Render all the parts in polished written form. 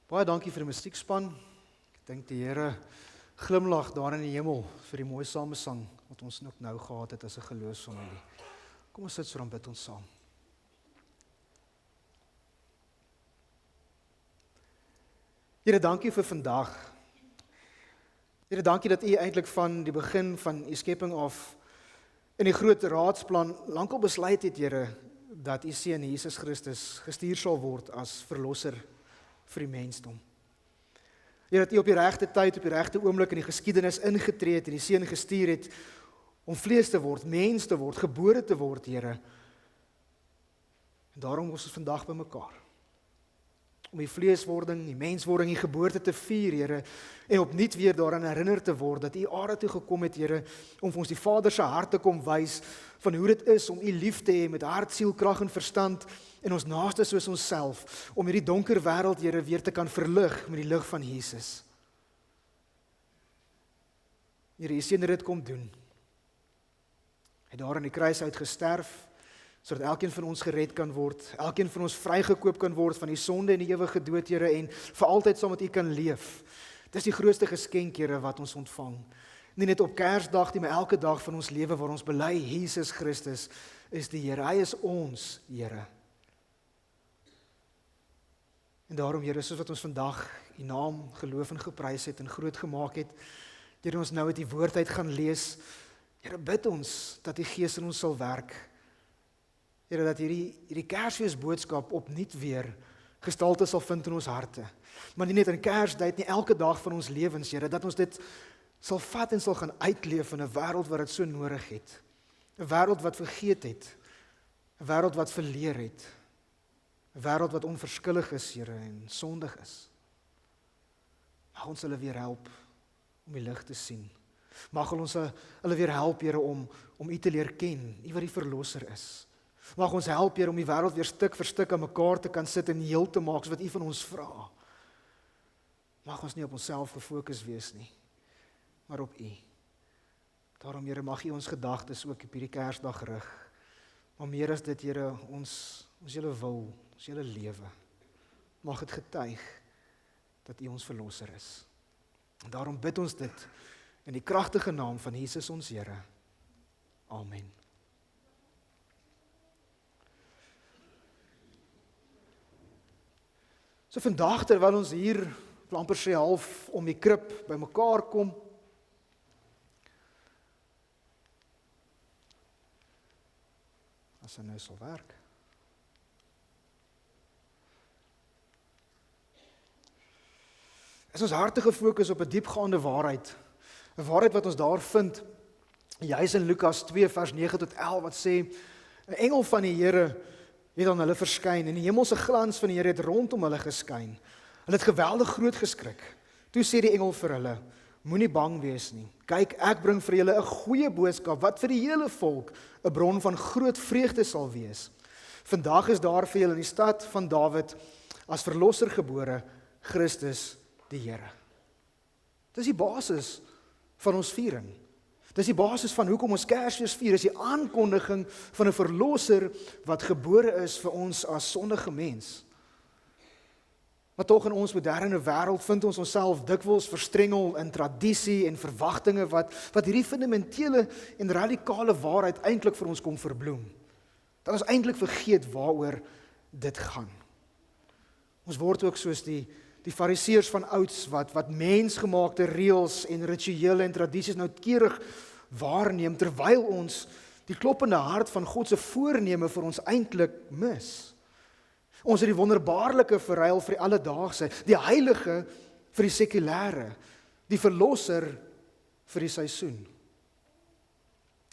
Baie dankie vir die musiekspan. Ek dink die Here glimlag daar in die hemel vir die mooi samesang wat ons ook nou gehad het as 'n geloofsfamilie. Kom ons sit so dan bid ons saam. Here, dankie vir vandag. Here, dankie dat U eintlik van die begin van U skepping af in die groot raadsplan lankal besluit het, Here, dat U seun Jesus Christus gestuur sal word as verlosser vir die mensdom. Here, dat U op die regte tyd, op die regte oomblik in die geskiedenis ingetree het en die seun gestuur het om vlees te word, mens te word, gebore te word, Here. En daarom is ons vandag bymekaar. Om die vleeswording, die menswording, die geboorte te vier, Here, en opnuut weer daaraan herinner te word dat U aarde toe gekom het, Here, om vir ons die Vader se hart te kom wys van hoe dit is om U lief te hê met hart, siel, krag en verstand en ons naaste soos onsself, om hierdie donker wêreld, Here, weer te kan verlig met die lig van Jesus. Here, U seun het dit kom doen. Hy het daar aan die kruis uit gesterf, sodat elkeen van ons gered kan word, elkeen van ons vrygekoop kan word van die sonde en die ewige dood, Here, en vir altyd saam met U kan leef. Dis die grootste geskenk, Here, wat ons ontvang. Nie net op Kersdag nie, maar elke dag van ons lewe waar ons bely, Jesus Christus is die Here. Hy is ons Here. En daarom, Here, soos wat ons vandag U naam geloof en geprys het en groot gemaak het, Here, ons nou uit die woord uit gaan lees, Here, bid ons dat die Gees in ons sal werk. Here, dat hierdie Kersfees boodskap opnuut weer gestalte sal vind in ons harte. Maar nie net in Kerstyd nie, elke dag van ons lewens, Here, dat ons dit sal vat en sal gaan uitleef in 'n wêreld wat dit so nodig het. 'n Wêreld wat vergeet het. 'n Wêreld wat verleer het. 'n Wêreld wat onverskillig is, Here, en sondig is. Mag ons hulle weer help om die lig te sien. Mag ons hulle weer help, Here, om U te leer ken, U wat die verlosser is. Mag ons help, Here, om die wêreld weer stuk vir stuk aan mekaar te kan sit en heel te maak, soos wat U van ons vra. Mag ons nie op onsself gefokus wees nie, maar op U. Daarom, Here, mag U ons gedagtes ook op hierdie Kersdag rig. Maar meer as dit, Here, ons julle wil, ons julle lewe. Mag dit getuig dat U ons verlosser is. En daarom bid ons dit in die kragtige naam van Jesus ons Here. Amen. So vandag, terwyl ons hier amper sê half om die krib bymekaar kom, as dit nou sal werk. Is ons harte gefokus op 'n diepgaande waarheid, 'n waarheid wat ons daar vind, juis in Lukas 2 vers 9 tot 11 wat sê, 'n engel van die Here het aan hulle verskyn en die hemelse glans van die Here het rondom hulle geskyn. Hulle het geweldig groot geskrik. Toe sê die engel vir hulle, moenie bang wees nie. Kyk, ek bring vir julle 'n goeie boodskap wat vir die hele volk 'n bron van groot vreugde sal wees. Vandag is daar vir julle in die stad van Dawid as verlosser gebore, Christus die Here. Dis die basis van ons viering. Dis die basis van hoekom ons Kersfees vier, is die aankondiging van 'n verlosser wat gebore is vir ons as sondige mens. Maar tog in ons moderne wêreld vind ons onsself dikwels verstrengel in tradisie en verwagtinge wat hierdie fundamentele en radikale waarheid eintlik vir ons kom verbloem. Dat ons eintlik vergeet waaroor dit gaan. Ons word ook soos die fariseërs van ouds wat mensgemaakte reëls en rituele en tradisies noukeurig waarneem, terwyl ons die kloppende hart van God se voorneme vir ons eintlik mis. Ons het die wonderbaarlike verruil vir die alledaagse, die heilige vir die sekulêre, die verlosser vir die seisoen.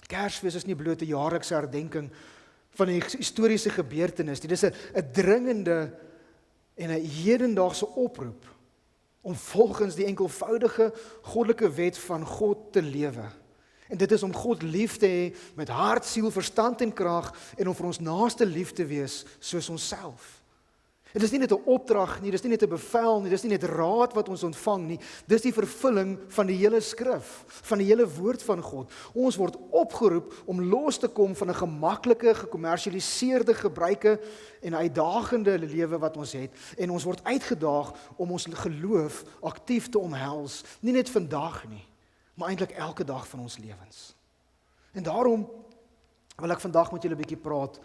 Kersfees is nie bloot 'n jaarlikse herdenking van 'n historiese gebeurtenis nie, dis 'n dringende en 'n hedendaagse oproep om volgens die enkelvoudige goddelike wet van God te lewe. En dit is om God lief te hê met hart, siel, verstand en krag en om vir ons naaste lief te wees soos onsself. En dis nie net 'n opdrag nie, dis nie net 'n bevel nie, dis nie net raad wat ons ontvang nie. Dis die vervulling van die hele skrif, van die hele woord van God. Ons word opgeroep om los te kom van 'n gemaklike, gekommersialiseerde gebruike en uitdagende lewe wat ons het. En ons word uitgedaag om ons geloof aktief te omhels, nie net vandag nie, maar eintlik elke dag van ons lewens. En daarom wil ek vandag met julle 'n bietjie praat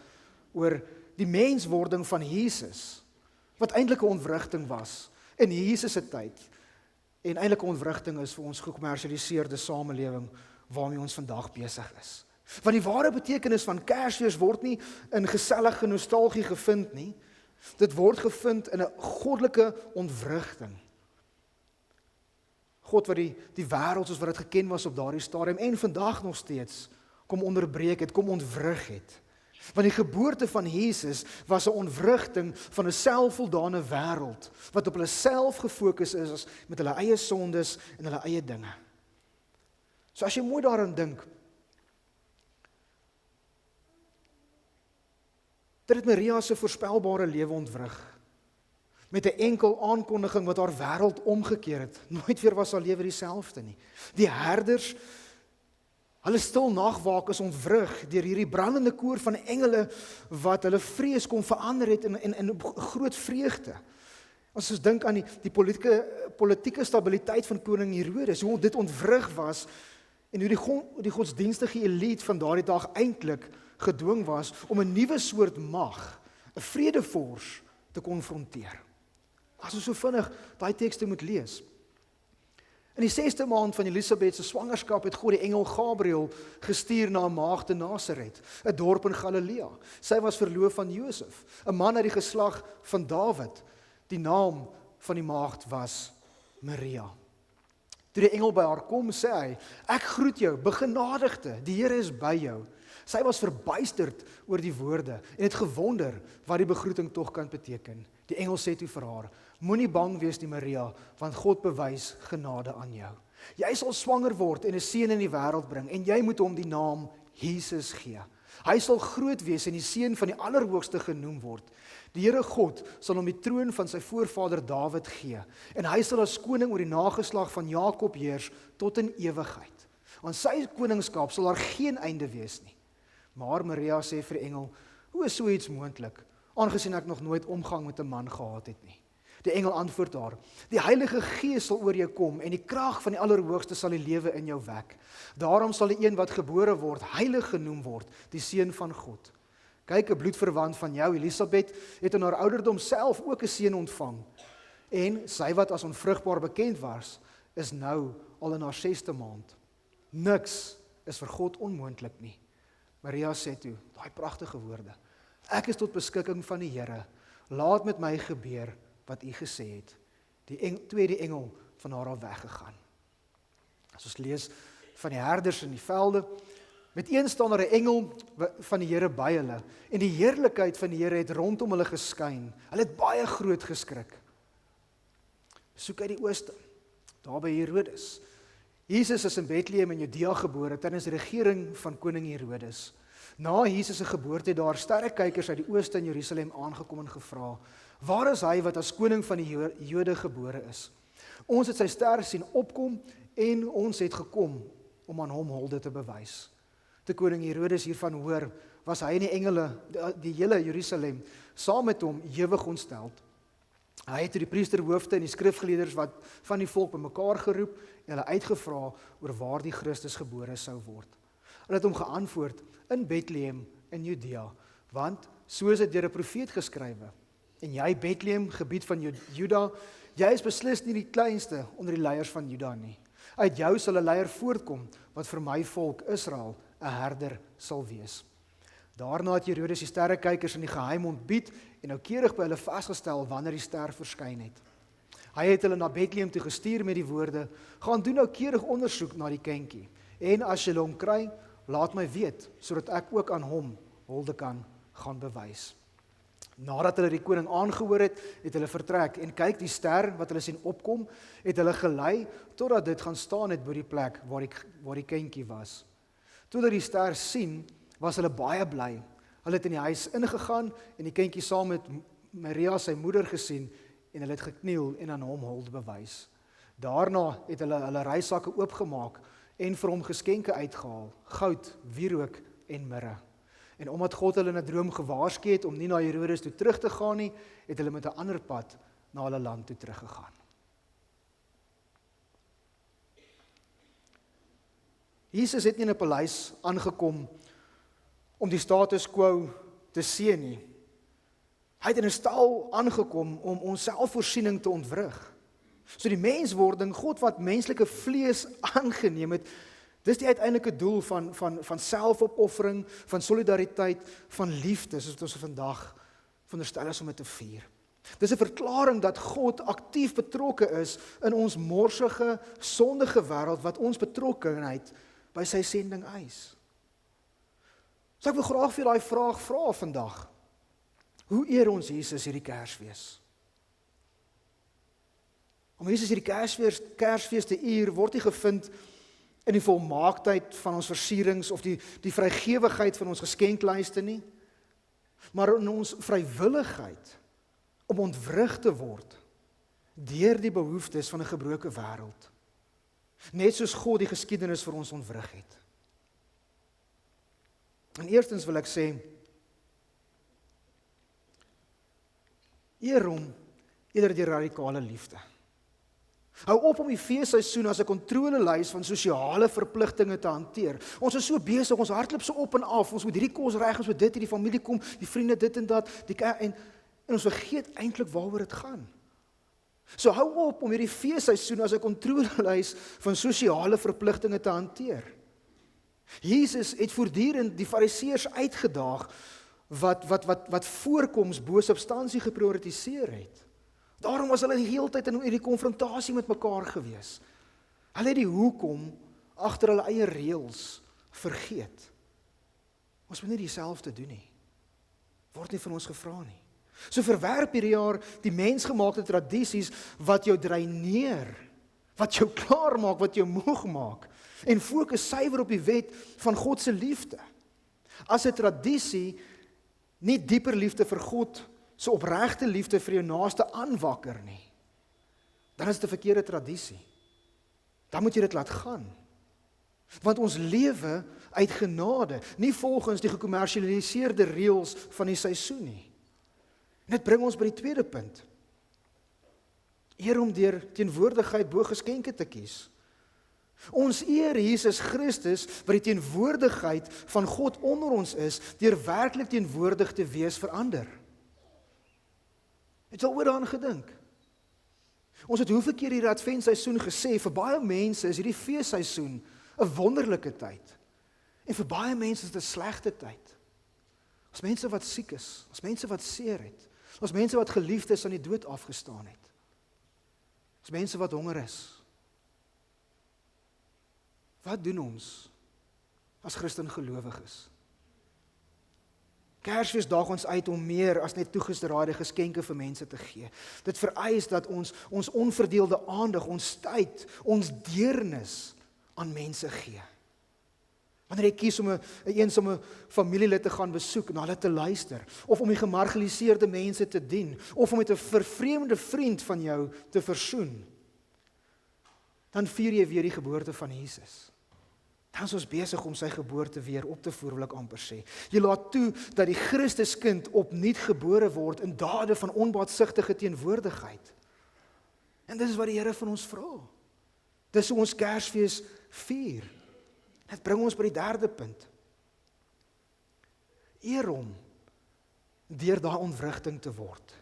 oor die menswording van Jesus, wat eintlik 'n ontwrigting was in Jesus se tyd en eintlik 'n ontwrigting is vir ons gekommersialiseerde samelewing waarmee ons vandag besig is. Want die ware betekenis van Kersfees word nie in gesellige nostalgie gevind nie. Dit word gevind in 'n goddelike ontwrigting. God wat die wêreld soos wat dit geken was op daardie stadium en vandag nog steeds kom onderbreek het, kom ontwrig het. Want die geboorte van Jesus was 'n ontwrigting van 'n selfvoldane wêreld wat op hulle self gefokus is met hulle eie sondes en hulle eie dinge. So as jy mooi daaraan dink, dit het Maria se voorspelbare lewe ontwrig met 'n enkel aankondiging wat haar wêreld omgekeer het. Nooit weer was haar lewe dieselfde nie. Die herders, hulle stil nagwaak is ontwrig deur hierdie brandende koor van engele wat hulle vrees kon verander het in groot vreugde. As ons dink aan die politieke stabiliteit van koning Herodes, hoe dit ontwrig was en hoe die godsdienstige elite van daardie dag eintlik gedwing was om 'n nuwe soort mag, 'n vredevors te konfronteer. As ons so vinnig daai tekste moet lees. In die 6de maand van Elisabeth se swangerskap het God die engel Gabriël gestuur na 'n maagd in Nasaret, 'n dorp in Galilea. Sy was verloof aan Josef, 'n man uit die geslag van Dawid. Die naam van die maagd was Maria. Toe die engel by haar kom, sê hy: "Ek groet jou, begenadigde, die Here is by jou." Sy was verbuisterd oor die woorde en het gewonder wat die begroeting tog kan beteken. Die engel sê toe vir haar: "Moenie bang wees nie, Maria, want God bewys genade aan jou. Jy sal swanger word en 'n seun in die wêreld bring en jy moet hom die naam Jesus gee. Hy sal groot wees en die seun van die Allerhoogste genoem word. Die Here God sal hom die troon van sy voorvader Dawid gee en hy sal as koning oor die nageslag van Jakob heers tot in ewigheid. Aan sy koningskap sal daar geen einde wees nie." Maar Maria sê vir die engel: "Hoe is so iets moontlik, aangesien ek nog nooit omgang met 'n man gehad het nie?" Die engel antwoord haar: "Die Heilige Gees sal oor jou kom en die krag van die Allerhoogste sal die lewe in jou wek. Daarom sal die een wat gebore word heilig genoem word, die seun van God. Kyk, 'n bloedverwant van jou, Elisabeth, het in haar ouderdom self ook 'n seun ontvang. En sy wat as onvrugbaar bekend was, is nou al in haar 6de maand. Niks is vir God onmoontlik nie." Maria sê toe daai pragtige woorde: "Ek is tot beskikking van die Here. Laat met my gebeur wat U gesê het." Die engel van haar af weggegaan. As ons lees van die herders in die velde, met een staan daar 'n engel van die Here by hulle, en die heerlikheid van die Here het rondom hulle geskyn. Hulle het baie groot geskrik. Soek uit die ooste, daar by Herodes. Jesus is in Bethlehem in Judea gebore tydens die regering van koning Herodes. Na Jesus se geboorte het daar sterrekykers uit die ooste in Jerusalem aangekom en gevra: "Waar is hy wat as koning van die Jode gebore is? Ons het sy ster sien opkom en ons het gekom om aan hom hulde te bewys." Toe koning Herodes hiervan hoor, was hy en die engele, die hele Jerusalem, saam met hom ewig ontsteld. Hy het die priesterhoofde en die skrifgeleerders wat van die volk bymekaar geroep en hulle uitgevra oor waar die Christus gebore sou word. Hulle het hom geantwoord: "In Bethlehem in Judea, want so is dit deur 'n profeet geskrywe. En jy, Bethlehem, gebied van Juda, jy is beslis nie die kleinste onder die leiers van Juda nie. Uit jou sal 'n leier voortkom wat vir my volk Israel 'n herder sal wees." Daarna het Herodes die sterrekykers in die geheim ontbied en noukeurig by hulle vasgestel wanneer die ster verskyn het. Hy het hulle na Bethlehem toe gestuur met die woorde: "Gaan doen noukeurig ondersoek na die kindjie, en as julle hom kry, laat my weet, sodat ek ook aan hom hulde kan gaan bewys." Nadat hulle die koning aangehoor het, het hulle vertrek en kyk, die ster wat hulle sien opkom, het hulle gelei totdat dit gaan staan het by die plek waar die kindjie was. Toe hulle die ster sien, was hulle baie bly. Hulle het in die huis ingegaan en die kindjie saam met Maria sy moeder gesien en hulle het gekniel en aan hom hulde bewys. Daarna het hulle reissakke oopgemaak en vir hom geskenke uitgehaal, goud, wierook en mirre. En omdat God hulle in 'n droom gewaarsku het om nie na Herodes toe terug te gaan nie, het hulle met 'n ander pad na hulle land toe teruggegaan. Jesus het nie in 'n paleis aangekom om die status quo te seën nie. Hy het in 'n stal aangekom om ons selfvoorsiening te ontwrig. So die menswording, God wat menslike vlees aangeneem het, dis die uiteindelike doel van selfopoffering, van solidariteit, van liefde, soos wat ons vandag veronderstel is om dit te vier. Dis 'n verklaring dat God aktief betrokke is in ons morsige, sondige wêreld wat ons betrokkenheid by sy sending eis. So ek wil graag vir daai vraag vra vandag. Hoe eer ons Jesus hierdie Kersfees? Om Jesus hierdie Kersfees te eer, word nie gevind in die volmaaktheid van ons versierings of die vrygewigheid van ons geskenklyste nie, maar in ons vrywilligheid om ontwrig te word deur die behoeftes van 'n gebroke wêreld. Net soos God die geskiedenis vir ons ontwrig het. En eerstens wil ek sê, eer hom eerder die radikale liefde. Hou op om die feesseisoen as 'n kontrolelys van sosiale verpligtinge te hanteer. Ons is so besig, ons hardloop so op en af, ons moet hierdie kos reg, ons moet dit, hierdie familie kom, die vriende dit en dat, en ons vergeet eintlik waaroor dit gaan. So hou op om hierdie feesseisoen as 'n kontrolelys van sosiale verpligtinge te hanteer. Jesus het voortdurend die Fariseërs uitgedaag wat voorkoms bo substansie geprioritiseer het. Daarom was hulle die hele tyd in hierdie konfrontasie met mekaar gewees. Hulle het die hoekom agter hulle eie reëls vergeet. Ons moet nie dieselfde doen nie. Word nie van ons gevra nie. So verwerp hierdie jaar die mensgemaakte tradisies wat jou dreineer, wat jou klaar maak, wat jou moeg maak, en fokus suiwer op die wet van God se liefde. As 'n tradisie nie dieper liefde vir God, so opregte liefde vir jou naaste aanwakker nie, dan is dit 'n verkeerde tradisie. Dan moet jy dit laat gaan. Want ons lewe uit genade, nie volgens die gekommersialiseerde reëls van die seisoen nie. En dit bring ons by die tweede punt. Eer om deur teenwoordigheid bo geskenke te kies. Ons eer Jesus Christus wat die teenwoordigheid van God onder ons is, deur werklik teenwoordig te wees vir ander. Het jy al oor daaraan gedink? Ons het hoeveel keer hierdie adventseisoen gesê, vir baie mense is hierdie feesseisoen 'n wonderlike tyd. En vir baie mense is dit 'n slegte tyd. Ons mense wat siek is, ons mense wat seer het, ons mense wat geliefdes aan die dood afgestaan het. Ons mense wat honger is. Wat doen ons as Christen gelowiges? Kersfees daag ons uit om meer as net toegedraaide geskenke vir mense te gee. Dit vereis dat ons onverdeelde aandag, ons tyd, ons deernis aan mense gee. Wanneer jy kies om 'n eensame familielid te gaan besoek, na hulle te luister, of om die gemarginaliseerde mense te dien, of om met 'n vervreemde vriend van jou te versoen, dan vier jy weer die geboorte van Jesus. Dan is ons besig om sy geboorte weer op te voer, wil ek amper sê. Jy laat toe dat die Christuskind opnuut gebore word in dade van onbaatsigtige teenwoordigheid. En dis wat die Here van ons vra. Dis hoe ons Kersfees vier. Dit bring ons by die derde punt. Eer hom deur daai ontwrigting te word.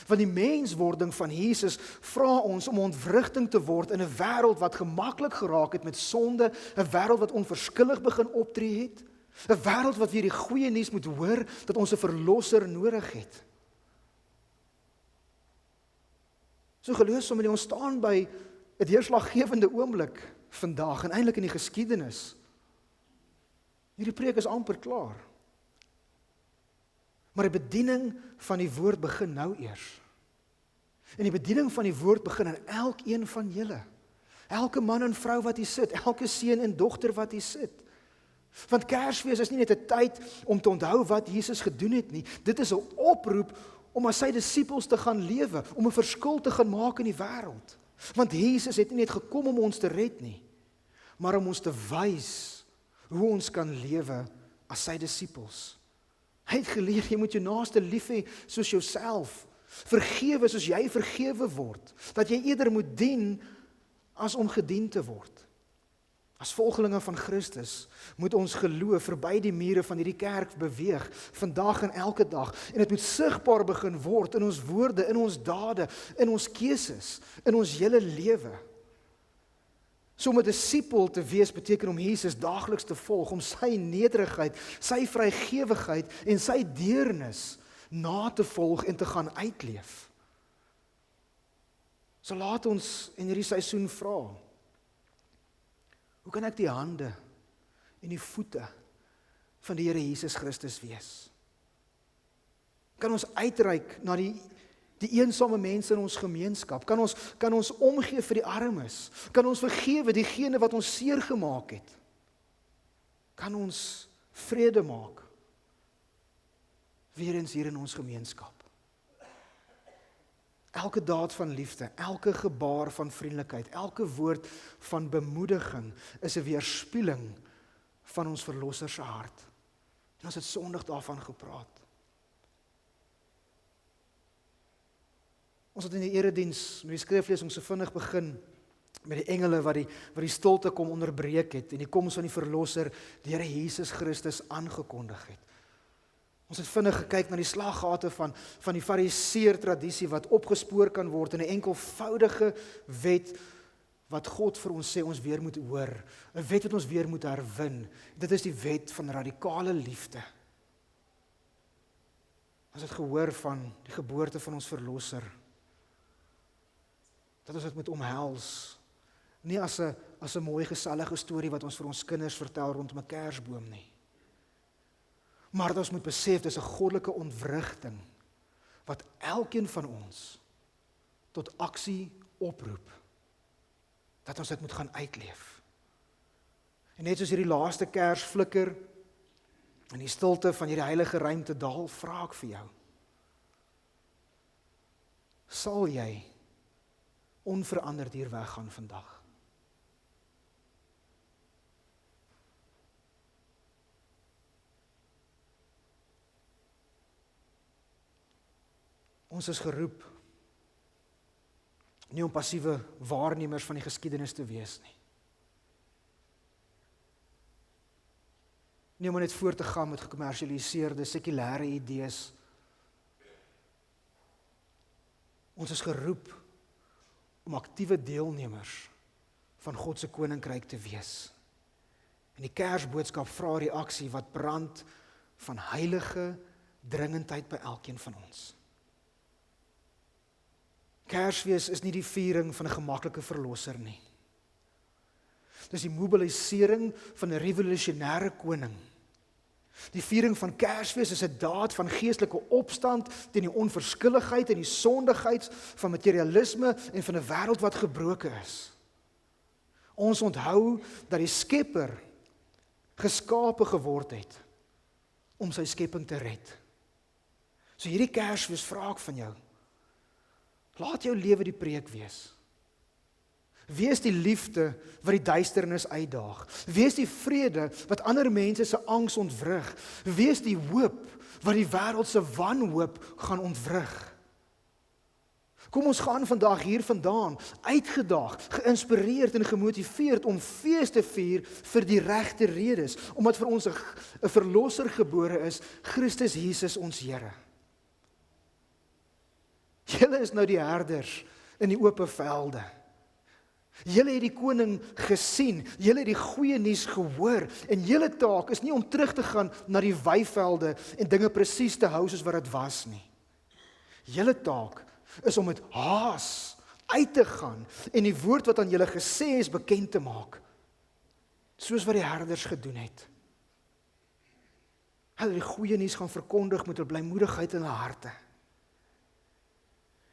Want die menswording van Jesus vra ons om ontwrigting te word in 'n wêreld wat gemaklik geraak het met sonde, 'n wêreld wat onverskillig begin optree het, 'n wêreld wat weer die goeie nuus moet hoor dat ons 'n verlosser nodig het. So geloofsfamilie, ons staan by 'n deurslaggewende oomblik vandag en eintlik in die geskiedenis. Hierdie preek is amper klaar. Maar die bediening van die woord begin nou eers. En die bediening van die woord begin in elkeen van julle. Elke man en vrou wat hier sit, elke seun en dogter wat hier sit. Want Kersfees is nie net 'n tyd om te onthou wat Jesus gedoen het nie. Dit is 'n oproep om as sy disippels te gaan lewe, om 'n verskil te gaan maak in die wêreld. Want Jesus het nie net gekom om ons te red nie, maar om ons te wys hoe ons kan lewe as sy disippels. Hy het geleer, jy moet jou naaste lief hê soos jouself. Vergewe soos jy vergewe word. Dat jy eerder moet dien as om gedien te word. As volgelinge van Christus moet ons geloof verby die mure van hierdie kerk beweeg, vandag en elke dag. En dit moet sigbaar begin word in ons woorde, in ons dade, in ons keuses, in ons hele lewe. So om 'n disipel te wees beteken om Jesus daagliks te volg, om sy nederigheid, sy vrygewigheid en sy deernis na te volg en te gaan uitleef. So laat ons in hierdie seisoen vra, hoe kan ek die hande en die voete van die Here Jesus Christus wees? Kan ons uitreik na die eensame mense in ons gemeenskap? Kan ons omgee vir die armes? Kan ons vergewe diegene wat ons seer gemaak het? Kan ons vrede maak? Weer eens hier in ons gemeenskap. Elke daad van liefde, elke gebaar van vriendelikheid, elke woord van bemoediging is 'n weerspieëling van ons Verlosser se hart. En ons het Sondag daarvan gepraat. Ons het in die erediens met die skriflesing so vinnig begin met die engele wat die stilte kom onderbreek het en die koms van die Verlosser, die Here Jesus Christus aangekondig het. Ons het vinnig gekyk na die slaggate van die Fariseer tradisie wat opgespoor kan word in 'n enkelvoudige wet wat God vir ons sê ons weer moet hoor. 'n Wet wat ons weer moet herwin. Dit is die wet van radikale liefde. Ons het gehoor van die geboorte van ons Verlosser. Dat ons dit moet omhels. Nie as 'n mooi gesellige storie wat ons vir ons kinders vertel rondom 'n kersboom nie. Maar dat ons moet besef, dis 'n goddelike ontwrigting wat elkeen van ons tot aksie oproep. Dat ons dit moet gaan uitleef. En net soos hierdie laaste kers flikker in die stilte van hierdie heilige ruimte daal, vra ek vir jou. Sal jy onveranderd hier weggaan vandag? Ons is geroep nie om passiewe waarnemers van die geskiedenis te wees nie. Nie om net voort te gaan met gekommersialiseerde, sekulêre idees. Ons is geroep om aktiewe deelnemers van God se koninkryk te wees. En die Kersboodskap vra reaksie wat brand van heilige dringendheid by elkeen van ons. Kersfees is nie die viering van 'n gemaklike verlosser nie. Dis die mobilisering van 'n revolusionêre koning. Die viering van Kersfees is 'n daad van geestelike opstand teen die onverskilligheid en die sondigheid van materialisme en van 'n wêreld wat gebroken is. Ons onthou dat die Skepper geskape geword het om sy skepping te red. So hierdie Kersfees vra ek van jou, laat jou lewe die preek wees. Wees die liefde wat die duisternis uitdaag. Wees die vrede wat ander mense se angs ontwrig. Wees die hoop wat die wêreld se wanhoop gaan ontwrig. Kom ons gaan vandag hier vandaan, uitgedaag, geïnspireerd en gemotiveerd om fees te vier vir die regte redes, omdat vir ons 'n verlosser gebore is, Christus Jesus ons Here. Julle is nou die herders in die oop velde. Julle het die koning gesien, julle het die goeie nuus gehoor, en julle taak is nie om terug te gaan na die weivelde en dinge presies te hou soos wat dit was nie. Julle taak is om met haas uit te gaan en die woord wat aan julle gesê is bekend te maak, soos wat die herders gedoen het. Hulle die goeie nuus gaan verkondig met 'n blymoedigheid in hulle harte.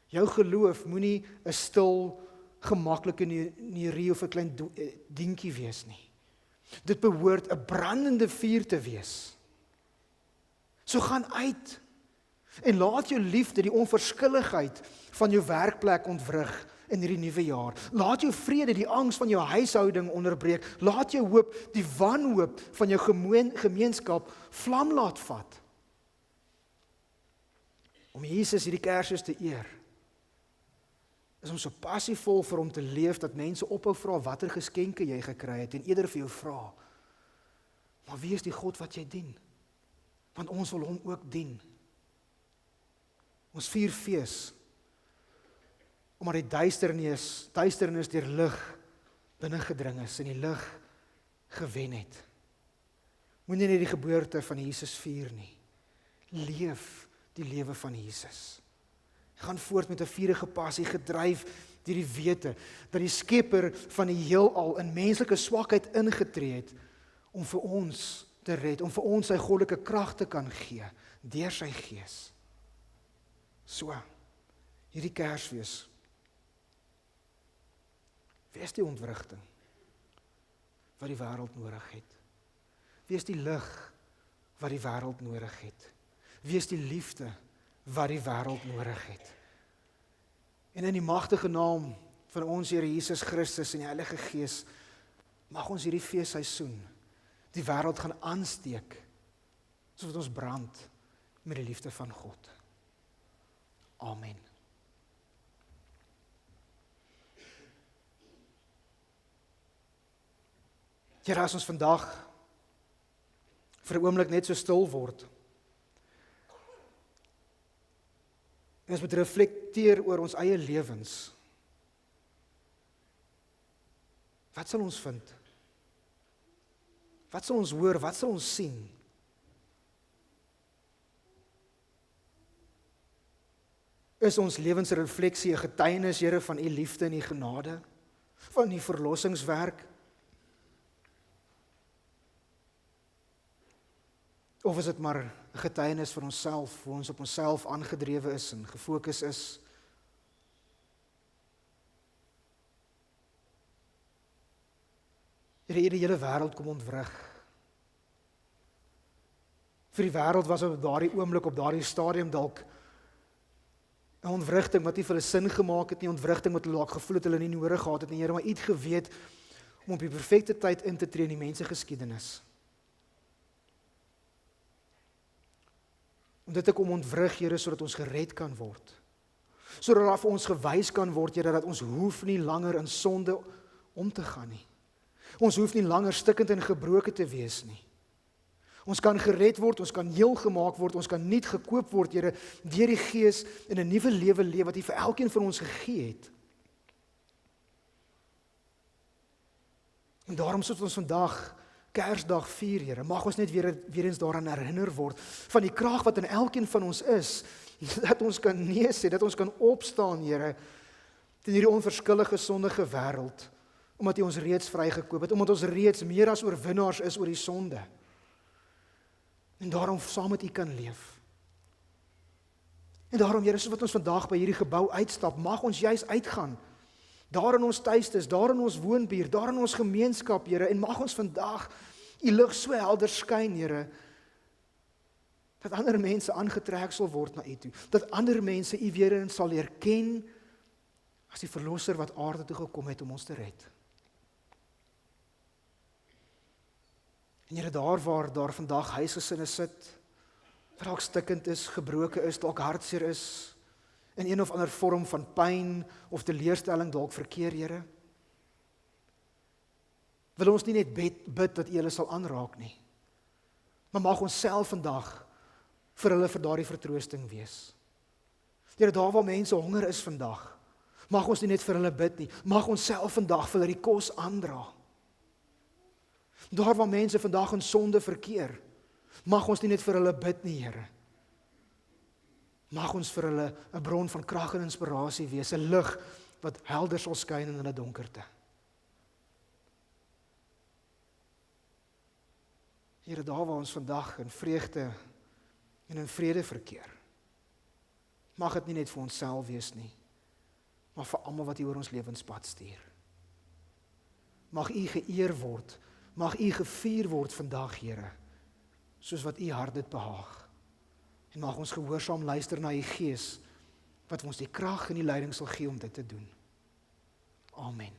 Jou geloof moenie 'n stil, gemaklike neurie of 'n klein dingetjie wees nie. Dit behoort 'n brandende vuur te wees. So gaan uit. En laat jou liefde die onverskilligheid van jou werkplek ontwrig in hierdie nuwe jaar. Laat jou vrede die angs van jou huishouding onderbreek. Laat jou hoop die wanhoop van jou gemeenskap vlam laat vat. Om Jesus hierdie Kersfees te eer, is om so passievol vir hom te leef, dat mense ophou vra watter geskenke jy gekry het, en eerder vir jou vra, maar wie is die God wat jy dien? Want ons wil hom ook dien. Ons vier fees, omdat die duisternis deur lig binne gedring is, en die lig gewen het. Moenie net die geboorte van Jesus vier nie. Leef die lewe van Jesus. Gaan voort met 'n vurige passie, gedryf deur die wete dat die Skepper van die heelal in menslike swakheid ingetree het om vir ons te red, om vir ons sy goddelike krag te kan gee deur sy Gees. So, hierdie Kersfees, wees die ontwrigting wat die wêreld nodig het. Wees die lig wat die wêreld nodig het. Wees die liefde wat die wêreld nodig het. En in die magtige naam van ons Here Jesus Christus en die Heilige Gees, mag ons hierdie feesseisoen die wêreld gaan aansteek, sodat ons brand met die liefde van God. Amen. Here, as ons vandag vir 'n oomblik net so stil word, en ons moet reflekteer oor ons eie lewens, wat sal ons vind? Wat sal ons hoor? Wat sal ons sien? Is ons lewensrefleksie 'n getuienis, Here, van u liefde en u genade, van u verlossingswerk? Of is dit maar 'n getuienis van onsself, hoe ons op onsself aangedrewe is en gefokus is? Here, die hele wêreld kom ontwrig. Vir die wêreld was op daardie oomblik, op daardie stadium dalk 'n ontwrigting wat nie vir hulle sin gemaak het nie, ontwrigting wat hulle dalk gevoel het hulle nie nodig gehad het nie, Here, maar u het geweet om op die perfekte tyd in te tree in die mensgeskiedenis. Om dit te kom ontwrig, Here, sodat ons gered kan word. Sodat daar vir ons gewys kan word, Here, dat ons hoef nie langer in sonde om te gaan nie. Ons hoef nie langer stikkend en gebroken te wees nie. Ons kan gered word, ons kan heel gemaak word, ons kan nuut gekoop word, Here, deur die Gees in 'n nuwe lewe leef wat U vir elkeen van ons gegee het. En daarom soos ons vandag Kersdag vier, Here, mag ons net weer eens daaraan herinner word van die krag wat in elkeen van ons is, dat ons kan nee sê, dat ons kan opstaan, Here, teen hierdie onverskillige sondige wêreld, omdat U ons reeds vrygekoop het, omdat ons reeds meer as oorwinnaars is oor die sonde. En daarom saam met U kan leef. En daarom, Here, soos wat ons vandag by hierdie gebou uitstap, mag ons juis uitgaan, daar in ons tuistes, daar in ons woonbuurt, daar in ons gemeenskap, Here, en mag ons vandag U lig so helder skyn, Here, dat ander mense aangetrek sal word na U toe, dat ander mense U weer in sal leer ken as die verlosser wat aarde toe gekom het om ons te red. En Here, daar waar daar vandag huisgesinne sit, wat dalk stikkend is, gebroken is, dalk hartseer is, in een of ander vorm van pyn of teleurstelling dalk verkeer, Here, wil ons nie net bid dat U hulle sal aanraak nie, maar mag ons self vandag vir hulle vir daardie vertroosting wees. Here, daar waar mense honger is vandag, mag ons nie net vir hulle bid nie, mag ons self vandag vir hulle die kos aandra. Daar waar mense vandag in sonde verkeer, mag ons nie net vir hulle bid nie, Here. Mag ons vir hulle 'n bron van krag en inspirasie wees, 'n lig wat helder sal skyn in hulle donkerte. Here, daar waar ons vandag in vreugde en in vrede verkeer, mag dit nie net vir onsself wees nie, maar vir almal wat U oor ons lewenspad stuur. Mag U geëer word, mag U gevier word vandag, Here, soos wat U hart dit behaag. En mag ons gehoorsaam luister na die Gees, wat ons die krag en die leiding sal gee om dit te doen. Amen.